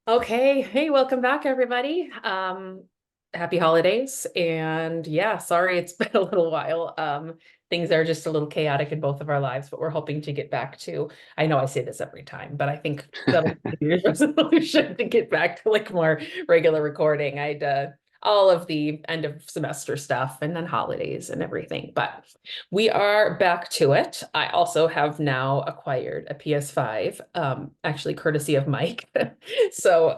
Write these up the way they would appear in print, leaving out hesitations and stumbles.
Okay, hey, welcome back, everybody. Happy holidays. And yeah, sorry it's been a little while. Things are just a little chaotic in both of our lives, but we're hoping to get back to, I know I say this every time, but I think that'll be New Year's resolution to get back to like more regular recording. I'd all of the end of semester stuff and then holidays and everything. But we are back to it. I also have now acquired a PS5, actually courtesy of Mike. So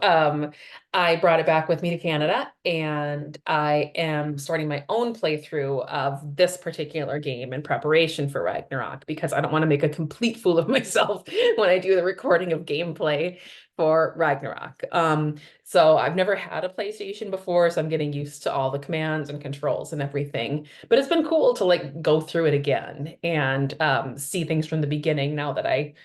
I brought it back with me to Canada, and I am starting my own playthrough of this particular game in preparation for Ragnarok because I don't want to make a complete fool of myself when I do the recording of gameplay for Ragnarok. So I've never had a PlayStation before, so I'm getting used to all the commands and controls and everything. But it's been cool to like go through it again and see things from the beginning now that I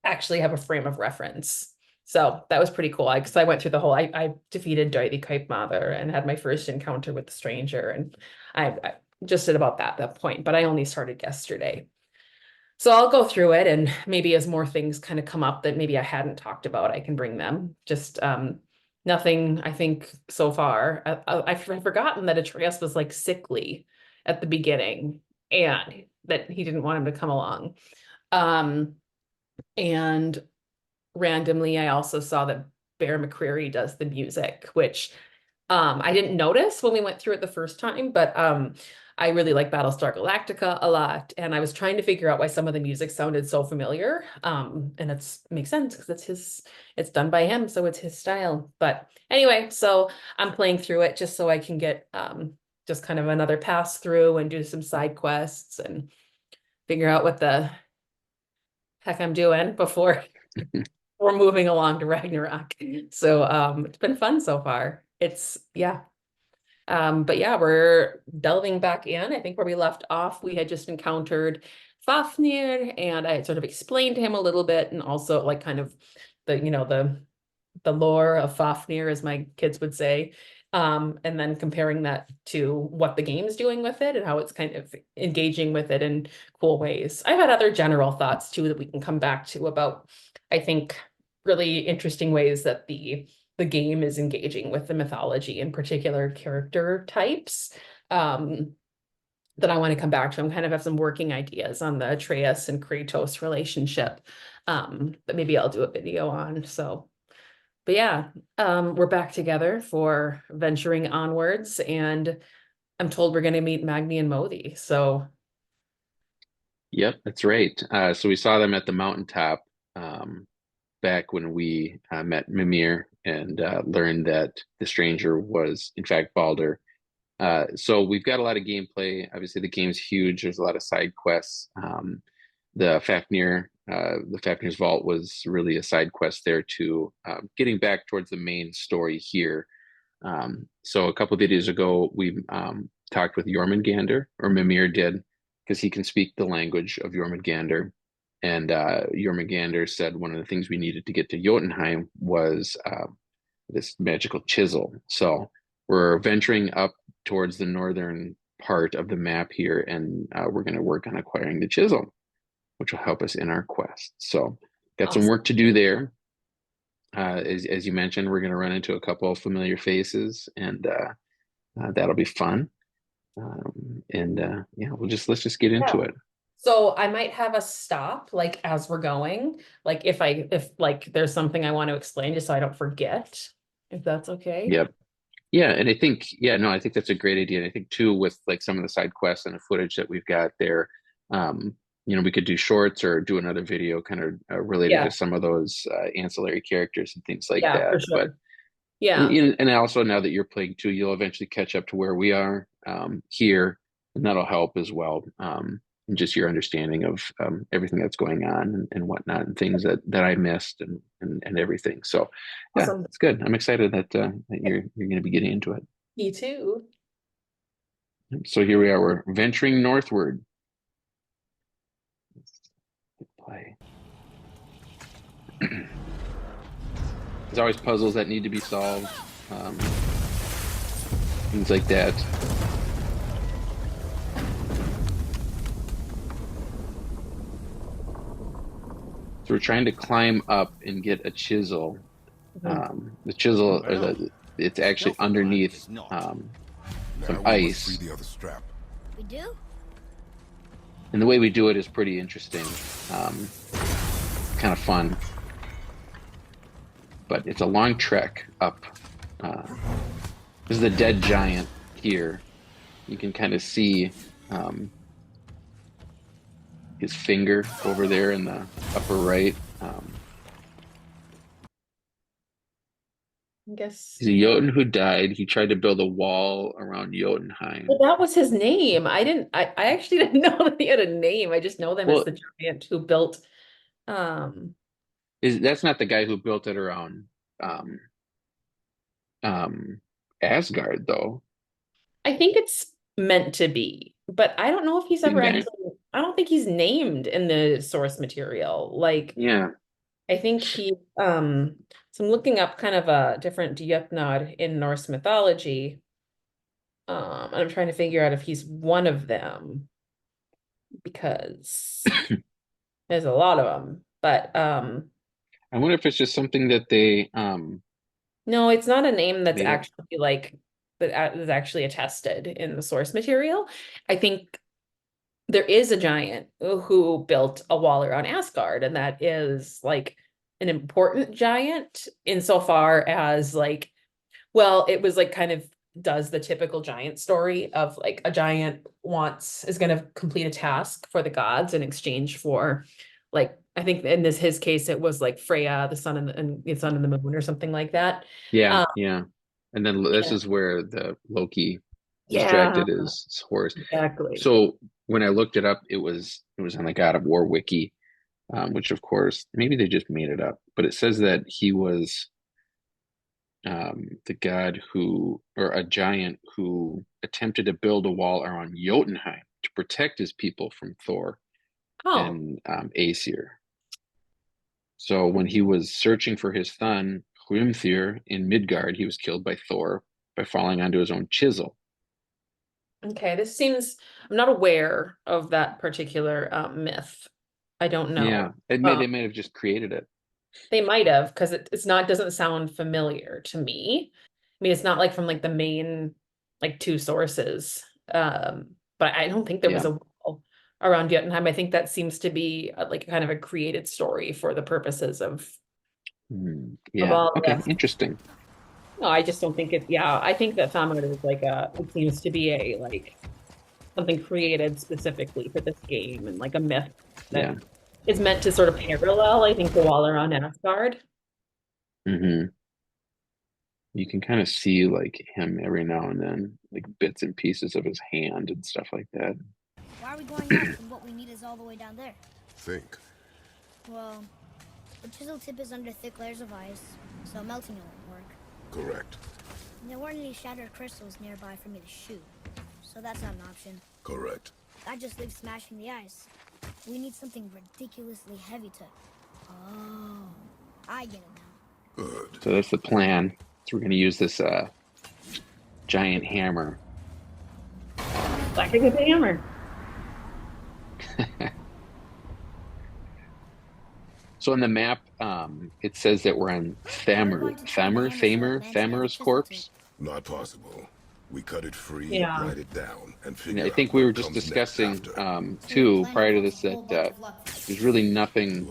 actually have a frame of reference. So that was pretty cool. Because I went through the whole, I defeated Deity Mother and had my first encounter with the stranger, and I just at about that point, but I only started yesterday. So I'll go through it, and maybe as more things kind of come up that maybe I hadn't talked about, I can bring them. Just nothing, I think, so far. I've forgotten that Atreus was like sickly at the beginning and that he didn't want him to come along. Um, and randomly, I also saw that Bear McCreary does the music, which I didn't notice when we went through it the first time, but I really like Battlestar Galactica a lot, and I was trying to figure out why some of the music sounded so familiar. And it's makes sense because it's done by him, so it's his style. But anyway, so I'm playing through it just so I can get just kind of another pass through and do some side quests and figure out what the heck I'm doing before we're moving along to Ragnarok. So it's been fun so far. It's yeah. But yeah, we're delving back in. I think where we left off, we had just encountered Fafnir, and I had sort of explained to him a little bit, and also like kind of the lore of Fafnir, as my kids would say. And then comparing that to what the game's doing with it and how it's kind of engaging with it in cool ways. I've had other general thoughts too that we can come back to about, I think, really interesting ways that the game is engaging with the mythology and particular character types. That I want to come back to. I'm kind of have some working ideas on the Atreus and Kratos relationship, that maybe I'll do a video on. So but yeah, we're back together for venturing onwards, and I'm told we're going to meet Magni and Móði. So, Yep, that's right. So we saw them at the mountaintop back when we met Mimir and learned that the stranger was, in fact, Balder. So we've got a lot of gameplay. Obviously, the game's huge. There's a lot of side quests. The Fafnir's Vault was really a side quest there too. Getting back towards the main story here. So a couple of videos ago, we talked with Jormungandr, or Mimir did, because he can speak the language of Jormungandr. And Jormungandr said one of the things we needed to get to Jotunheim was this magical chisel. So we're venturing up towards the northern part of the map here, and we're going to work on acquiring the chisel, which will help us in our quest. So got some awesome. work to do there. As you mentioned, we're going to run into a couple of familiar faces, and that'll be fun. Yeah, let's just get Yeah. into it. So I might have a stop like as we're going, like if like there's something I want to explain just so I don't forget, if that's okay. Yep. Yeah, and I think no, I think that's a great idea. And I think too, with like some of the side quests and the footage that we've got there, um, we could do shorts or do another video kind of related to Yeah, some of those ancillary characters and things like yeah, for that. But sure. Yeah. and also now that you're playing too, you'll eventually catch up to where we are here, and that'll help as well. And just your understanding of everything that's going on and whatnot, and things that I missed and everything. So, yeah, Awesome. it's good. I'm excited that you're going to be getting into it. Me too. So here we are. We're venturing northward. Let's hit play. There's always puzzles that need to be solved, things like that. So we're trying to climb up and get a chisel. Mhm. The chisel, or Well, it's actually stealthy climbing underneath is not. some Now we must free ice. the other strap. We do? And the way we do it is pretty interesting. Kind of fun. But it's a long trek up. This is the dead giant here. You can kind of see his finger over there in the upper right. I guess. He's a Jotun who died. He tried to build a wall around Jotunheim. Well, that was his name. I actually didn't know that he had a name. I just know them as Well, the giant who built, um, that's not the guy who built it around um, um, Asgard, though. I think it's meant to be, but I don't know if he's ever Okay. actually, I don't think he's named in the source material. Like, Yeah. I think he, so I'm looking up kind of a different Djupnad in Norse mythology. And I'm trying to figure out if he's one of them because there's a lot of them. But I wonder if it's just something that they no, it's not a name that's made up. actually like that is actually attested in the source material. I think there is a giant who built a wall around Asgard, and that is like an important giant insofar as like, well, it was like kind of does the typical giant story of like a giant is going to complete a task for the gods in exchange for like I think in this his case it was like Freya, the sun and the sun and the moon or something like that. Yeah, Um, yeah. And then this yeah, is where the Loki yeah, distracted his horse. exactly. So when I looked it up, it was on the God of War wiki, which of course maybe they just made it up, but it says that he was the god who, or a giant who attempted to build a wall around Jotunheim to protect his people from Thor Oh, and Aesir. So when he was searching for his son Hrimthur in Midgard, he was killed by Thor by falling onto his own chisel. okay. This seems I'm not aware of that particular myth. I don't Yeah, know. Um, they may have just created it. They might have because it's not doesn't sound familiar to me. I mean, it's not like from like the main like two sources. But I don't think there was Yeah. a wall around Jotunheim. I think that seems to be like kind of a created story for the purposes of Yeah. all the Okay. rest. Interesting. No, I just don't think it. Yeah, I think that Famud is like a. It seems to be a like something created specifically for this game and like a myth that Yeah. is meant to sort of parallel. I think the wall around Asgard. hmm You can kind of see like him every now and then, like bits and pieces of his hand and stuff like that. Why are we going up when what we need is all the way down there? Think. Well, the chisel tip is under thick layers of ice, so melting it won't work. Correct. And there weren't any shattered crystals nearby for me to shoot, so that's not an option. Correct. I just live smashing the ice. We need something ridiculously heavy to... Oh, I get it now. Good. So that's the plan. So we're going to use this giant hammer. Like a good hammer. So on the map, it says that we're on Thamur's corpse. Not possible. We cut it free, Yeah. write it down, and And figure I out think we what were just comes next discussing after. too prior to this that there's really nothing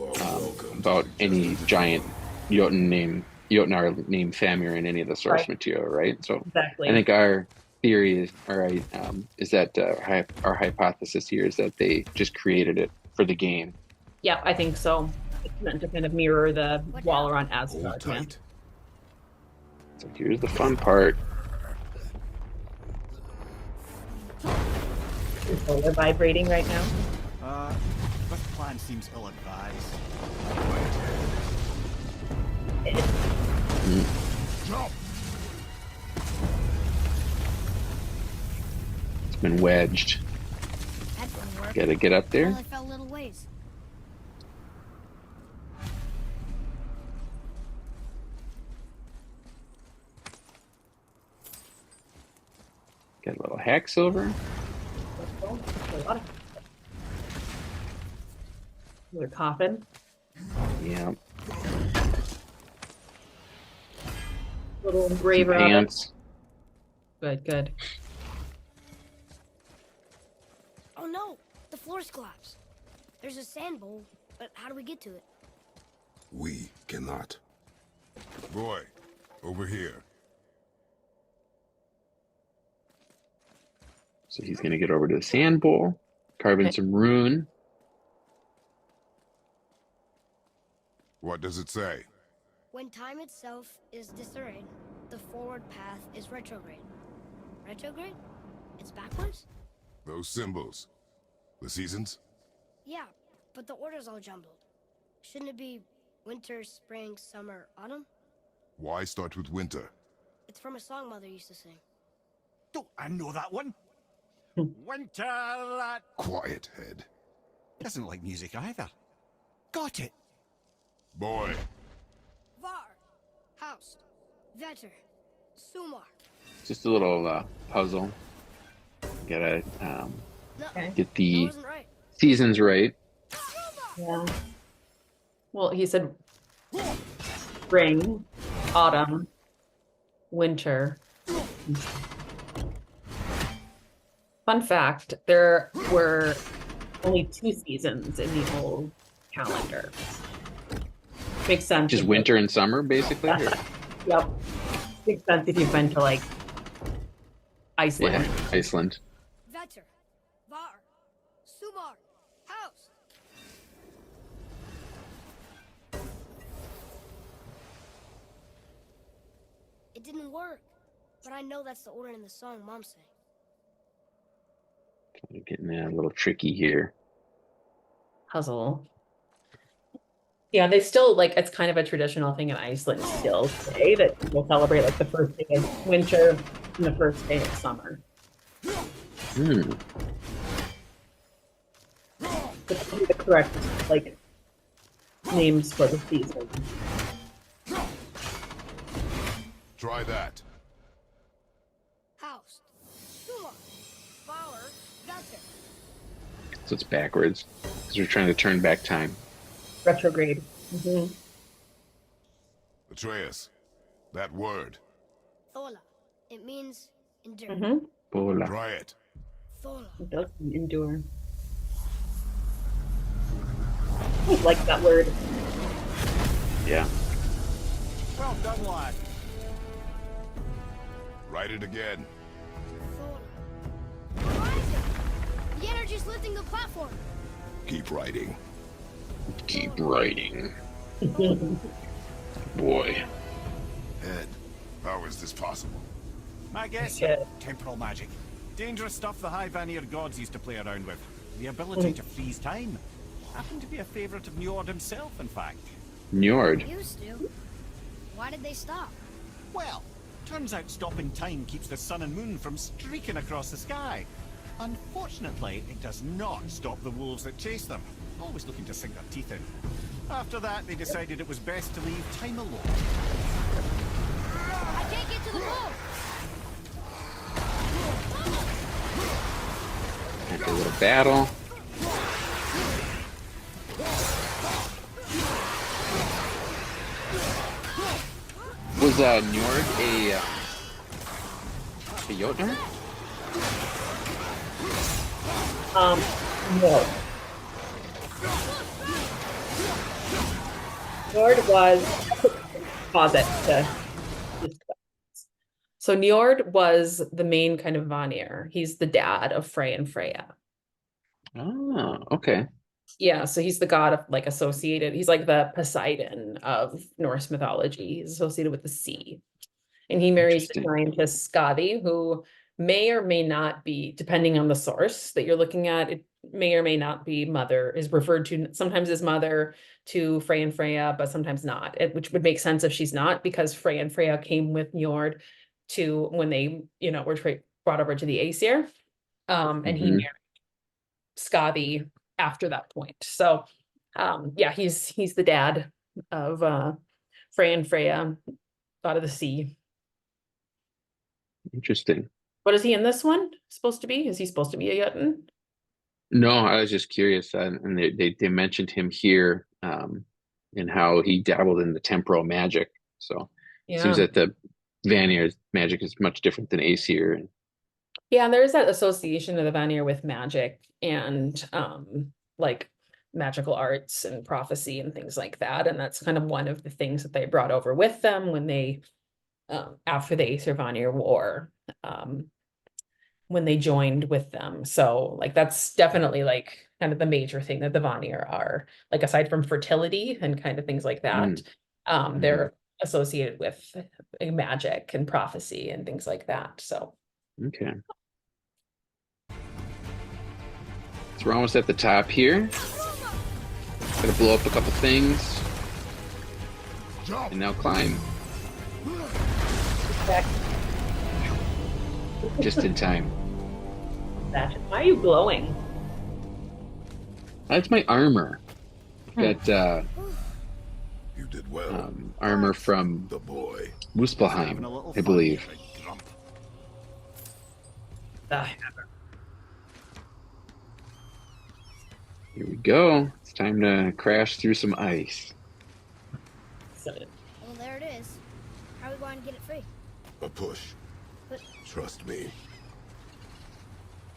about any giant Jotnar named Thamur in any of the source Right. material, right? So Exactly. I think our theory is that our hypothesis here is that they just created it for the game. Yeah, I think so. It's meant to kind of mirror the wall around Hold Asgard. Yeah. tight. So here's the fun part. So they're vibrating right now. But the plan seems ill-advised. Jump! It's been wedged. That didn't work. Got to get up there. Only fell little ways. Got a little hack silver. A lot of another coffin. Yeah. Little Some engraver of it. pants. Good, good. Oh no! The floor's collapsed. There's a sand bowl, but how do we get to it? We cannot. Boy, over here. So he's gonna get over to the sand bowl, carve in Okay. some rune. What does it say? When time itself is disarrayed, the forward path is retrograde. Retrograde? It's backwards? Those symbols. The seasons? Yeah, but the order's all jumbled. Shouldn't it be winter, spring, summer, autumn? Why start with winter? It's from a song Mother used to sing. Don't I know that one? Hmm. Winter that Quiet, head. doesn't like music either. Got it. Boy, Var, Haust, Vetter, Sumar. Just a little puzzle. Gotta No, Okay. get that the wasn't right. seasons right. Yeah. Well, he said spring, autumn, winter. Fun fact, there were only 2 seasons in the old calendar. Makes sense. Just if- winter and summer, basically. or- Yep. Makes sense if you've been to like Iceland. Yeah, Iceland. Vetter, Var, Sumar, Haust. It didn't work, but I know that's the order in the song Mom sang. Getting a little tricky here. Puzzle. Yeah, they still like it's kind of a traditional thing in Iceland still today that people celebrate like the first day of winter and the first day of summer. Hmm. The correct like names for the season. try that. Haust, Sumar, Bauer, Vetter. So it's backwards because we're trying to turn back time. Retrograde. Mhm. Atreus, that word. Thola. It means endure. Mhm. Bola. Try it. Thola. It does endure. I like that word. Yeah. Well done, lad. Write it again. Thola. Horizon! The energy's lifting the platform. Keep writing. Keep writing. Boy. Head, how is this possible? My guess? Yeah. Temporal magic. Dangerous stuff the High Vanir gods used to play around with. The ability to freeze time. Happened to be a favourite of Njord himself, in fact. Njord. Used to. Why did they stop? Well, turns out stopping time keeps the sun and moon from streaking across the sky. Unfortunately, it does not stop the wolves that chase them, always looking to sink their teeth in. After that, they decided it was best to leave time alone. I can't get to the wall. After a little battle. Was Njord a Jotnar? No. Njord was pause it to so Njord was the main kind of Vanir. He's the dad of Frey and Freya. Oh, okay. Yeah, so he's the god of like associated, he's like the Poseidon of Norse mythology. He's associated with the sea. And he marries the Interesting. scientist Skadi, who may or may not be, depending on the source that you're looking at, it may or may not be mother, is referred to sometimes as mother to Frey and Freya, but sometimes not, which would make sense if she's not, because Frey and Freya came with Njord to when they, were brought over to the Aesir. And he Mhm. married Skadi after that point. So yeah, he's the dad of Frey and Freya, god of the sea. Interesting. What is he in this one supposed to be? Is he supposed to be a Jotun? No, I was just curious, and they mentioned him here, and how he dabbled in the temporal magic. So it seems Yeah. that Vanir magic is much different than Aesir. Yeah, and there's that association of the Vanir with magic and like magical arts and prophecy and things like that. And that's kind of one of the things that they brought over with them when they after the Aesir Vanir War, when they joined with them. So like that's definitely like kind of the major thing that the Vanir are, like aside from fertility and kind of things like that, they're associated with magic and prophecy and things like that. So Okay. So we're almost at the top here. Gotta blow up a couple things. Jump! And now climb. Just in time. Why are you glowing? That's my armor. Got You did well. armor from The boy. Having a Muspelheim, little I fun, believe. you big grump. Here we go. It's time to crash through some ice. Well, there it is. How are we going to get it free? A push. But Trust me.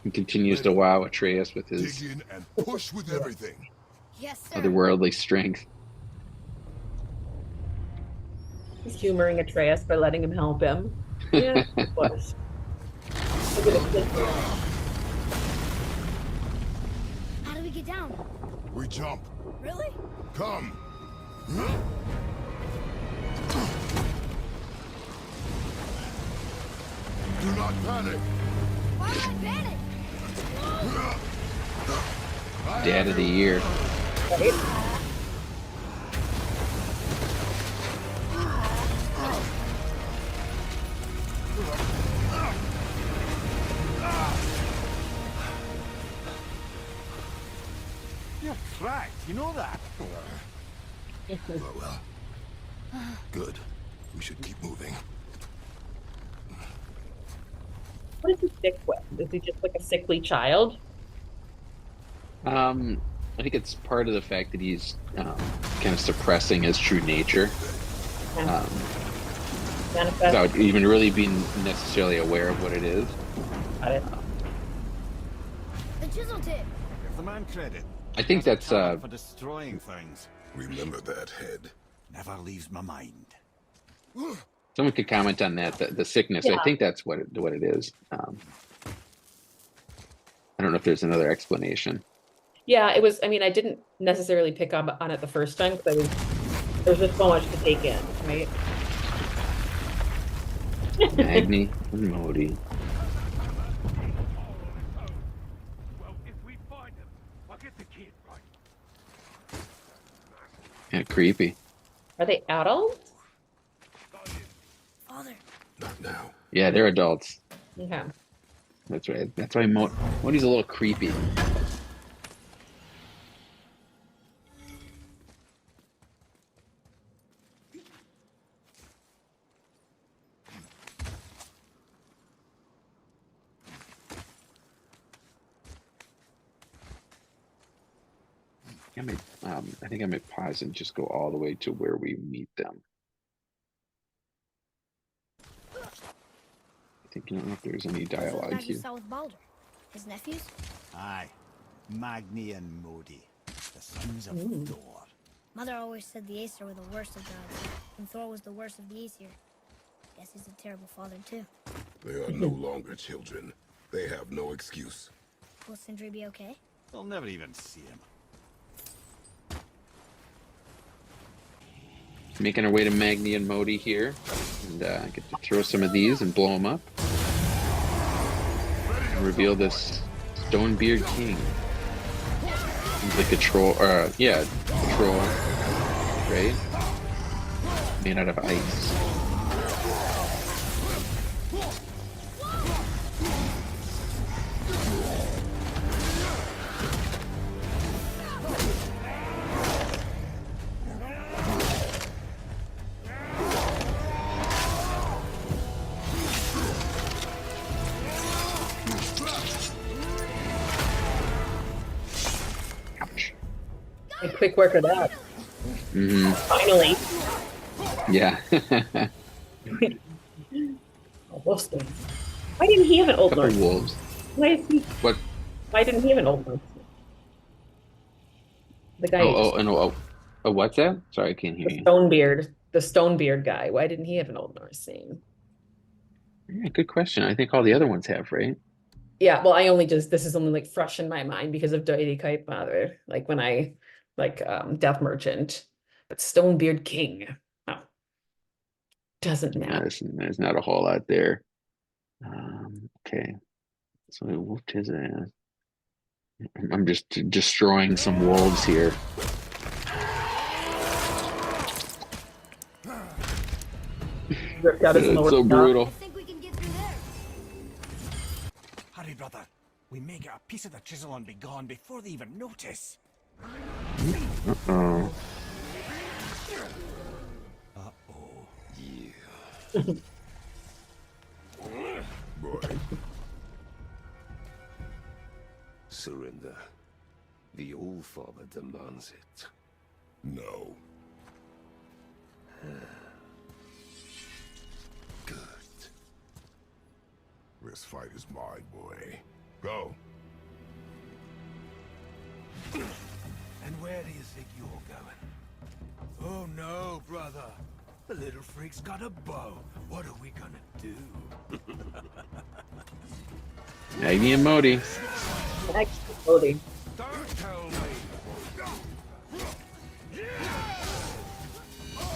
He continues to wow Atreus with his Dig in and push with everything. yes, sir. otherworldly strength. He's humoring Atreus by letting him help him. Yeah, of course. Look at it. How do we get down? We jump. Really? Come. Do not panic. Why would I panic? Dad of the year. You're cracked, you know that? Well. Good. We should keep moving. What is he sick with? Is he just like a sickly child? I think it's part of the fact that he's kind of suppressing his true nature Manifest. without even really being necessarily aware of what it is. Got it. The chisel tip. Give the man credit. I think Has a that's talent for destroying things. Remember that head. Never leaves my mind. someone could comment on that. The sickness. Yeah. I think that's what it is. I don't know if there's another explanation. Yeah, it was. I mean, I didn't necessarily pick up on it the first time because there's just so much to take in, right? Magni and Móði. Well, if we find them, I'll get the kid right. Yeah, creepy. Are they adults? Father. Not now. Yeah, they're adults. Okay. That's right. That's why Módi's a little creepy. I think I might pause and just go all the way to where we meet them. I think, I don't know if there's any Those are the dialogue guys you here. saw with Baldur. His nephews? Aye. Magni and Móði, the sons of Thor. Mother always said the Aesir were the worst of gods, and Thor was the worst of the Aesir. Guess he's a terrible father, too. They are no longer children. They have no excuse. Will Sindri be okay? They'll never even see him. Making our way to Magni and Módi here, and get to throw some of these and blow them up. And reveal this Stonebeard King. He's like a troll, yeah, a troll, right? Made out of ice. Ouch. Like, quick work of that. Mm-hmm. Finally. Yeah. Oh, Wolfsbane. Why didn't he have an old Couple Norse? wolves. Why is he? What? Why didn't he have an old Norse? The guy who just What's that? Sorry, I can't hear you. The Stonebeard guy. Why didn't he have an old Norse name? Yeah, good question. I think all the other ones have, right? Yeah, well, this is only like fresh in my mind because of Deity Kite Mother, like when I like Death Merchant, but Stonebeard King. Oh, doesn't Yeah, matter. there's not a whole lot there. Okay, so he whooped his ass. I'm just destroying some wolves here. Ripped out his It's lower so jaw. brutal. I think we can get through there. Hurry, brother. We may get a piece of the chisel and be gone before they even notice. Oh, Boy. Surrender. The All-Father demands it. No. Good. This fight is mine, boy. Go. And where do you think you're going? Oh no, brother. The little freak's got a bow. What are we gonna do? Magni and Móði. Loading. Don't tell me.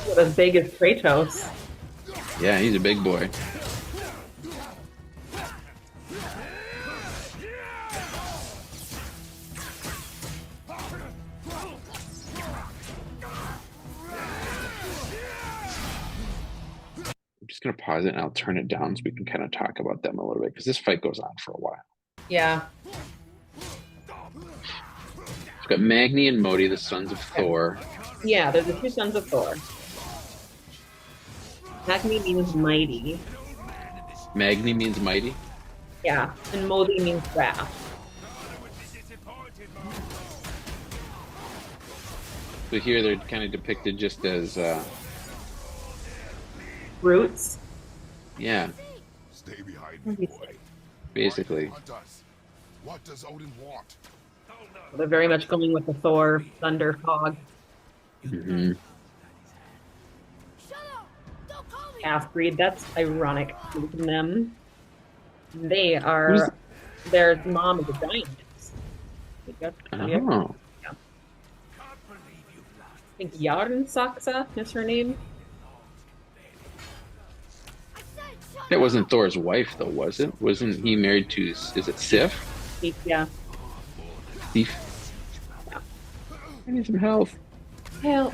What as big as Kratos. Yeah, he's a big boy. I'm just gonna pause it and I'll turn it down so we can kind of talk about them a little bit because this fight goes on for a while. Yeah. We've got Magni and Móði, the sons of Thor. Yeah, they're the two sons of Thor. Magni means mighty. Magni means mighty. Yeah, and Móði means wrath. So here they're kind of depicted just as, Roots. yeah, Stay behind me, boy. basically. Hunt us. What does Odin want? They're very much going with the Thor thunder fog Hmm. Shut up! Don't call me! half breed. That's ironic to them. They are their mom is a giant. Oh, I think Yarn Saksa is her name. I said shut that wasn't Thor's wife though, was it? Wasn't he married to, is it Sif? Yeah. Thief? I need some help. Hell.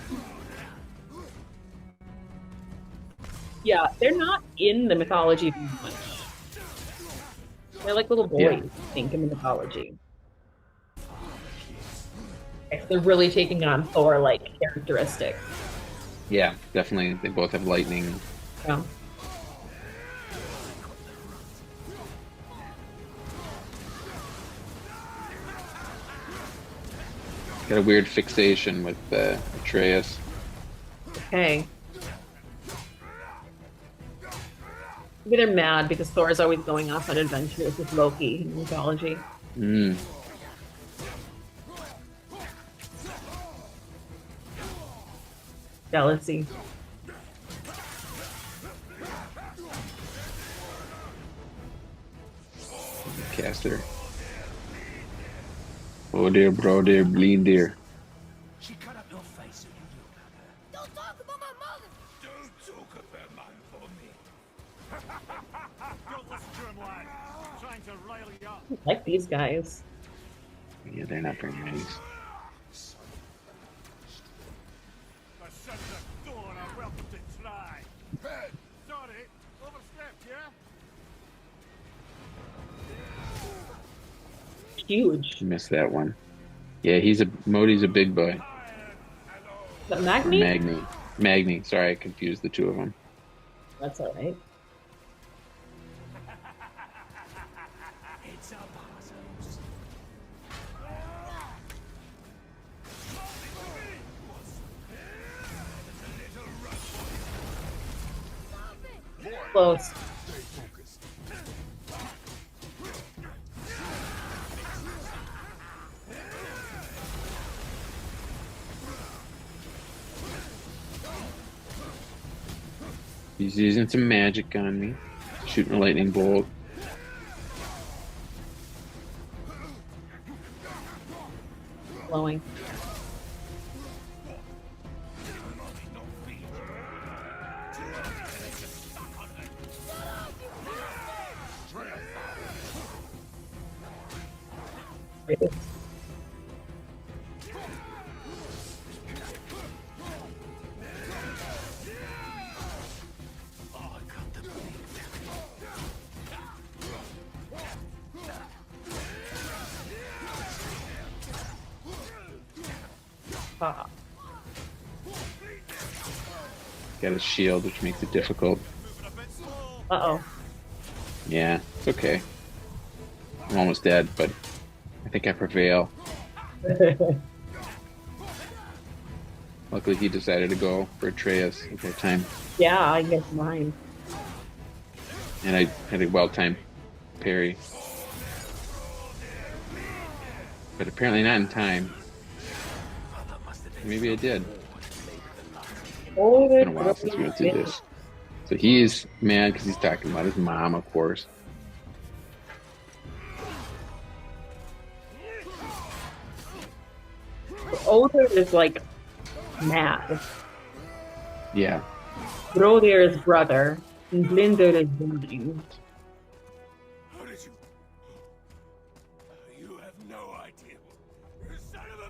Yeah, they're not in the mythology very much. They're like little boys, Yeah. I think, in the mythology. They're really taking on Thor-like characteristics. Yeah, definitely. They both have lightning. Yeah. Got a weird fixation with Atreus. Okay. Maybe they're mad because Thor is always going off on adventures with Loki in mythology. Mm. Jealousy. Caster. Oh dear, bro, dear, bleed dear. She cut up your face so you look at her. Don't talk about my mother! Don't talk about mine for me. Don't listen to him, lad. He's trying to rile you up. I like these guys. Yeah, they're not very nice. The sons of Thor are welcome to try. Head! Sorry, overstepped, yeah? Huge. Missed that one. Yeah, Módi's a big boy. Is that Magni? Magni. Sorry, I confused the two of them. That's all right. It's a puzzle. Stop it! Close. Stay focused. He's using some magic on me. Shooting a lightning bolt. Blowing. Ah. Got a shield, which makes it difficult. Uh-oh. Yeah, it's okay. I'm almost dead, but I think I prevail. Luckily, he decided to go for Atreus at that time, Yeah, I guess mine. and I had a well-timed parry. But apparently not in time. Maybe I did. Oh, It's been a while since we went through this. So he's mad because he's talking about his mom, of course. Older is like mad. Yeah. Broder is brother. And Blinder is blind. How did you? You have no idea. You son of a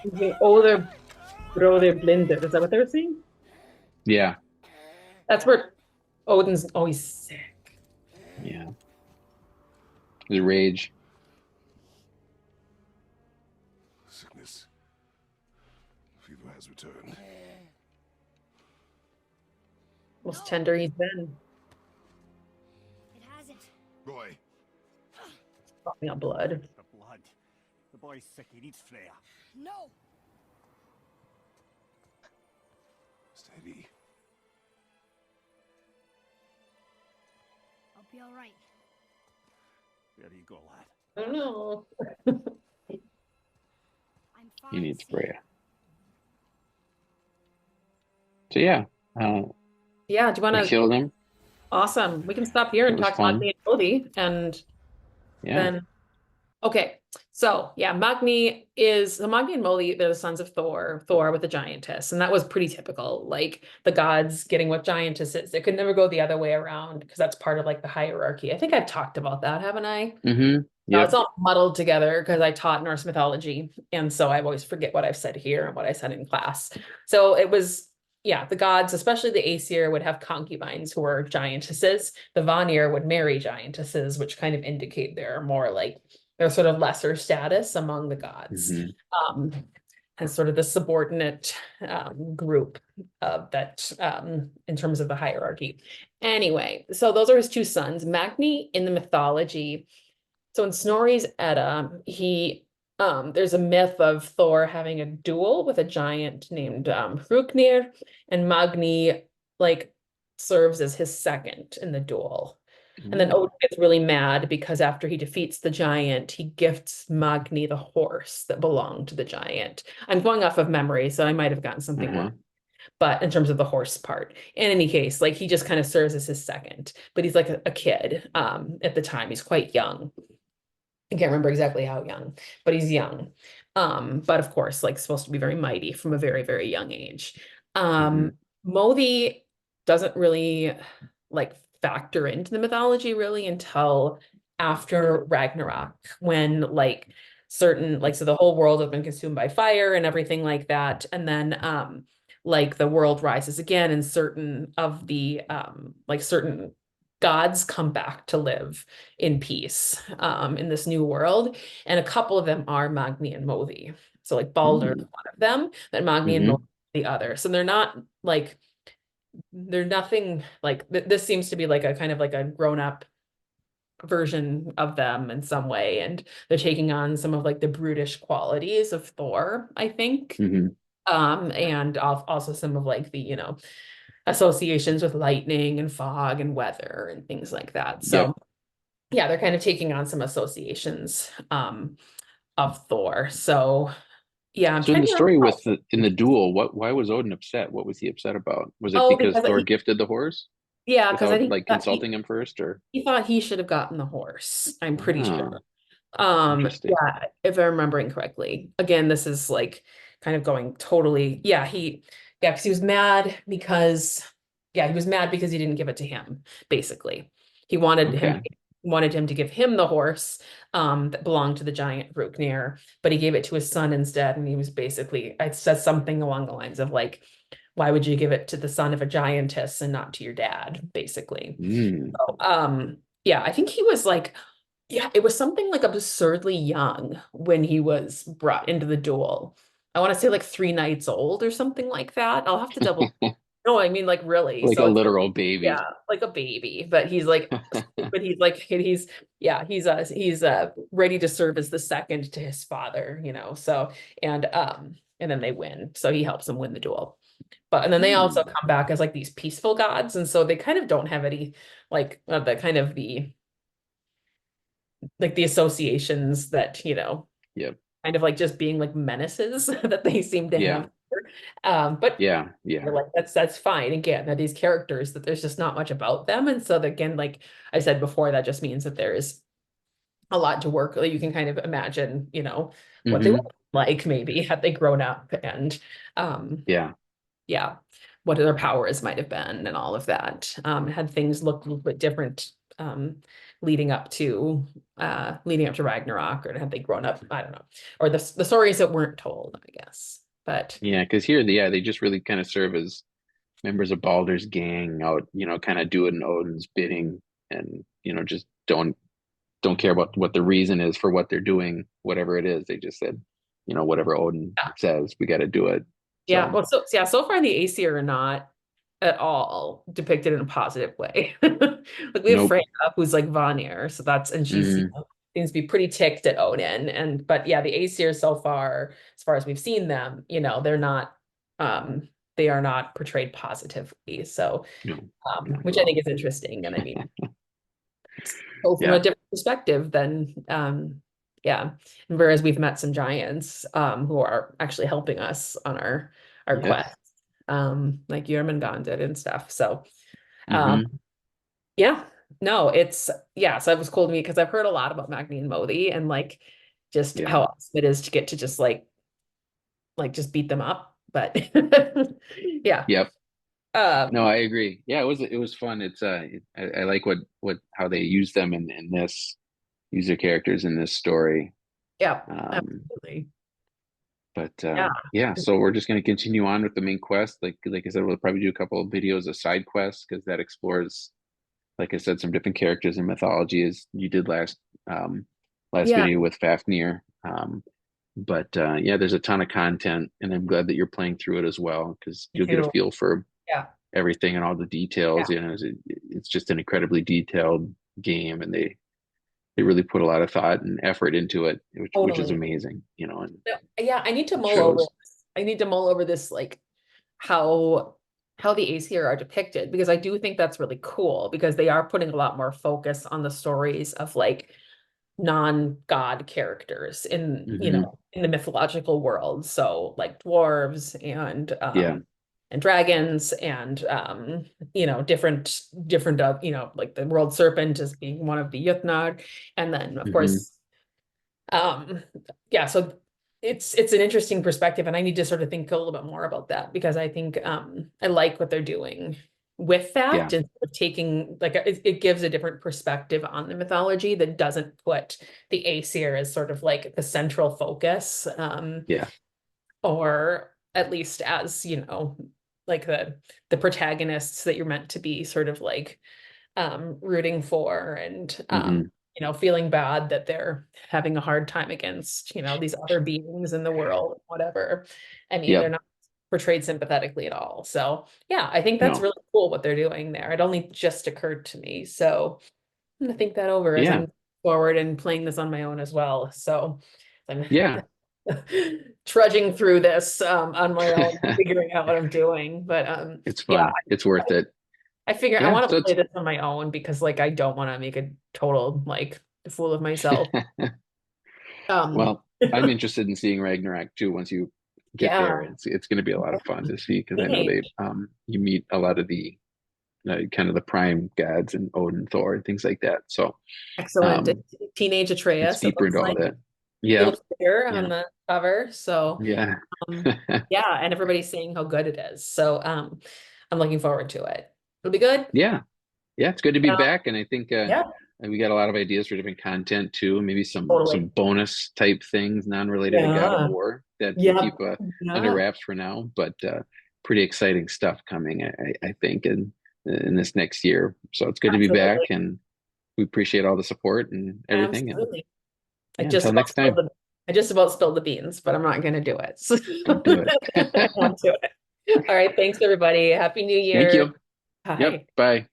bitch! The older brother Blinder. Is that what they were saying? Yeah. That's where Odin's always sick. Yeah. The rage. Sickness. Fever has returned. Most tender he's been. It hasn't. Roy, Talking on blood. The blood. The boy's sick. He needs Freya. No! steady. I'll be alright. There you go, lad. I don't know. I'm fine. He needs Sam. Freya. So yeah, Yeah, do you we want to? killed him. Awesome. We can stop here and It was talk fun. Magni and Móði, and Yeah. then okay. So yeah, Magni and Móði, they're the sons of Thor, Thor with a giantess, and that was pretty typical. Like the gods getting with giantesses. It could never go the other way around because that's part of like the hierarchy. I think I've talked about that, haven't I? Mm-hmm. No, Yep. it's all muddled together because I taught Norse mythology, and so I always forget what I've said here and what I said in class. So it was, yeah, the gods, especially the Aesir, would have concubines who were giantesses. The Vanir would marry giantesses, which kind of indicate they're more like they're sort of lesser status among the gods, Mhm. and sort of the subordinate group of that in terms of the hierarchy. Anyway, so those are his two sons. Magni in the mythology. So in Snorri's Edda, there's a myth of Thor having a duel with a giant named Hruknir, and Magni like serves as his second in the duel. And then Odin gets really mad because after he defeats the giant, he gifts Magni the horse that belonged to the giant. I'm going off of memory, so I might have gotten something wrong. But in terms of the horse part, in any case, like he just kind of serves as his second, but he's like a kid at the time. He's quite young. I can't remember exactly how young, but he's young. But of course, like supposed to be very mighty from a very, very young age. Móði doesn't really like factor into the mythology really until after Ragnarok, when like certain like so the whole world has been consumed by fire and everything like that. And then like the world rises again, and certain of the like certain gods come back to live in peace in this new world, and a couple of them are Magni and Móði. So like Baldur is one of them, but Magni and Móði the other. So they're not like they're nothing like this seems to be like a kind of like a grown-up version of them in some way, and they're taking on some of like the brutish qualities of Thor, I think. And also some of like the associations with lightning and fog and weather and things like that. Yep. So yeah, they're kind of taking on some associations of Thor. So yeah, I'm So in trying the to remember story how. with in the duel, why was Odin upset? What was he upset about? Was it Oh, because because Thor gifted the horse yeah, because I without think like consulting him first, or he thought he should have gotten the horse. I'm pretty sure. ah, interesting. Yeah, if I'm remembering correctly. Again, this is like kind of going totally, yeah, because he was mad because, yeah, he was mad because he didn't give it to him, basically. He Okay. wanted him to give him the horse, that belonged to the giant Ruknir, but he gave it to his son instead, and he was basically, I said something along the lines of like, why would you give it to the son of a giantess and not to your dad, basically. Mm. So, yeah, I think he was like, yeah, it was something like absurdly young when he was brought into the duel. I want to say like 3 nights old or something like that. I'll have to double. No, I mean like really. Like So a it's literal baby. yeah, like a baby, but he's ready to serve as the second to his father, So and then they win. So he helps them win the duel. But and then they also Hmm. come back as like these peaceful gods, and so they kind of don't have any like the kind of the like the associations that, Yep. kind of like just being like menaces that they seem to Yeah. have. But Yeah. Yeah. they're like that's fine. Again, that these characters that there's just not much about them. And so again, like I said before, that just means that there is a lot to work. Like you can kind of imagine, what they Hmm. look like maybe had they grown up and Yeah. yeah, what their powers might have been and all of that. Had things looked a little bit different leading up to Ragnarok, or had they grown up? I don't know. Or the stories that weren't told, I guess. But Yeah. Because here, yeah, they just really kind of serve as members of Baldur's gang out, kind of doing Odin's bidding, and just don't care about what the reason is for what they're doing, whatever it is. They just said, whatever Odin yeah, says, we got to do it. yeah. So Well, so yeah, so far the Aesir are not at all depicted in a positive way. Like we have nope. Freya, who's like Vanir, so that's and she's Hmm. seems to be pretty ticked at Odin. And but yeah, the Aesir so far, as far as we've seen them, they're not they are not portrayed positively. So No, not at which I think all. is interesting. And I mean, so from a Yeah. different perspective than yeah. And whereas we've met some giants who are actually helping us on our Yes. quest, like Jormungand did and stuff. So um Hmm. yeah, no, it's yeah. So it was cool to me because I've heard a lot about Magni and Móði and like just Yeah. how awesome it is to get to just like just beat them up. But yeah. Yep. No, Um I agree. Yeah, it was fun. I like what how they use them in this, use their characters in this story. yeah, Um, absolutely. but Yeah. yeah, so we're just going to continue on with the main quest. Like I said, we'll probably do a couple of videos of side quests because that explores, like I said, some different characters and mythology as you did last Yeah, video with Fafnir. But yeah, there's a ton of content, and I'm glad that you're playing through it as well because me you'll get a too. feel for Yeah. everything and all the details. Yeah, It's just an incredibly detailed game, and they really put a lot of thought and effort into it, which is totally. amazing. And Yeah, I need to it mull over shows. this. I need to mull over this, like how the Aesir are depicted, because I do think that's really cool because they are putting a lot more focus on the stories of like non-god characters in, Hmm. in the mythological world. So like dwarves Yeah. and dragons and different like the world serpent as being one of the Jotnar. And then of Hmm. course um, yeah, so it's an interesting perspective, and I need to sort of think a little bit more about that because I think I like what they're doing with that Yeah. and sort of taking like it gives a different perspective on the mythology that doesn't put the Aesir as sort of like the central focus, Yeah. or at least as, like the protagonists that you're meant to be sort of like rooting for and Hmm. feeling bad that they're having a hard time against, these other beings in the world, whatever. I mean, they're Yep. not portrayed sympathetically at all. So yeah, I think that's No. really cool what they're doing there. It only just occurred to me. So I'm gonna think that over as Yeah. I'm forward and playing this on my own as well. So I'm Yeah. trudging through this on my own, figuring out what I'm doing. But It's yeah, fun. It's worth it. I figure I Yeah. want So to play this on my own because like I don't want to make a total like fool of myself. Um, well, I'm interested in seeing Ragnarok too once you get there. yeah, It's going to be a lot of fun to see because I know they teenage, you meet a lot of the kind of the prime gods and Odin, Thor, and things like that. So excellent. um, Teenage it's Atreus, it deeper looks into all like. that. He Yeah, looks bigger on yeah, the cover. So yeah, yeah, and everybody's saying how good it is. So I'm looking forward to it. It'll be good. yeah, yeah. It's good to be Um, back, and I think yeah, and we got a lot of ideas for different content too. Maybe some totally. bonus type things, non-related to God of Yeah. War, that we'll Yep. keep under Yeah. wraps for now. But pretty exciting stuff coming, I think, in this next year. So it's good to be back, Absolutely. and we appreciate all the support and everything. And Absolutely. I yeah, just until about next spilled time, the I just about spilled the beans, but I'm not gonna do it. don't do I it. won't do it. All right. Thanks everybody. Happy New Thank Year. you. Yep. Bye. Bye.